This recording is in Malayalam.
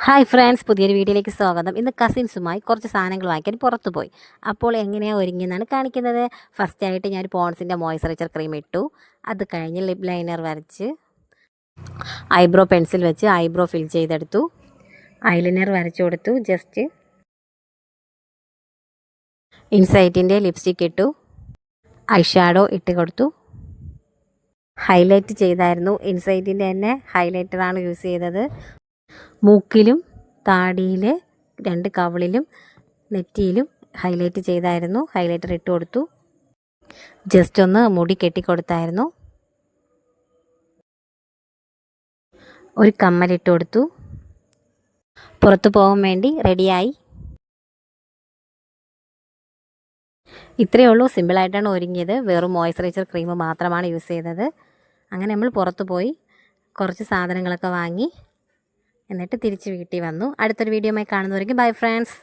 ഹായ് ഫ്രണ്ട്സ്, പുതിയൊരു വീഡിയോയിലേക്ക് സ്വാഗതം. ഇന്ന് കസിൻസുമായി കുറച്ച് സാധനങ്ങൾ വാങ്ങിക്കാൻ പുറത്തു പോയി. അപ്പോൾ എങ്ങനെയാണ് ഒരുങ്ങിയെന്നാണ് കാണിക്കുന്നത്. ഫസ്റ്റായിട്ട് ഞാൻ പോൺസിൻ്റെ മോയ്സ്ചറൈസർ ക്രീം ഇട്ടു. അത് കഴിഞ്ഞ് ലിപ് ലൈനർ വരച്ച് ഐബ്രോ പെൻസിൽ വെച്ച് ഐബ്രോ ഫിൽ ചെയ്തെടുത്തു. ഐലൈനർ വരച്ചു കൊടുത്തു. ജസ്റ്റ് ഇൻസൈറ്റിൻ്റെ ലിപ്സ്റ്റിക് ഇട്ടു. ഐ ഷാഡോ ഇട്ട് കൊടുത്തു. ഹൈലൈറ്റ് ചെയ്തായിരുന്നു. ഇൻസൈറ്റിൻ്റെ തന്നെ ഹൈലൈറ്ററാണ് യൂസ് ചെയ്തത്. മൂക്കിലും താടിയിലെ 2 കവിളിലും നെറ്റിയിലും ഹൈലൈറ്റ് ചെയ്തായിരുന്നു. ഹൈലൈറ്റർ ഇട്ട് കൊടുത്തു. ജസ്റ്റ് ഒന്ന് മുടി കെട്ടിക്കൊടുത്തായിരുന്നു. ഒരു കമ്മലിട്ട് കൊടുത്തു. പുറത്തു പോകാൻ വേണ്ടി റെഡിയായി. ഇത്രയേ ഉള്ളൂ. സിമ്പിളായിട്ടാണ് ഒരുങ്ങിയത്. വെറും മോയ്സ്ചറൈസർ ക്രീം മാത്രമാണ് യൂസ് ചെയ്തത്. അങ്ങനെ നമ്മൾ പുറത്തു പോയി കുറച്ച് സാധനങ്ങളൊക്കെ വാങ്ങി എന്നിട്ട് തിരിച്ച് വീട്ടിൽ വന്നു. അടുത്തൊരു വീഡിയോയുമായി കാണുന്നവരെങ്കിൽ ബൈ ഫ്രണ്ട്സ്.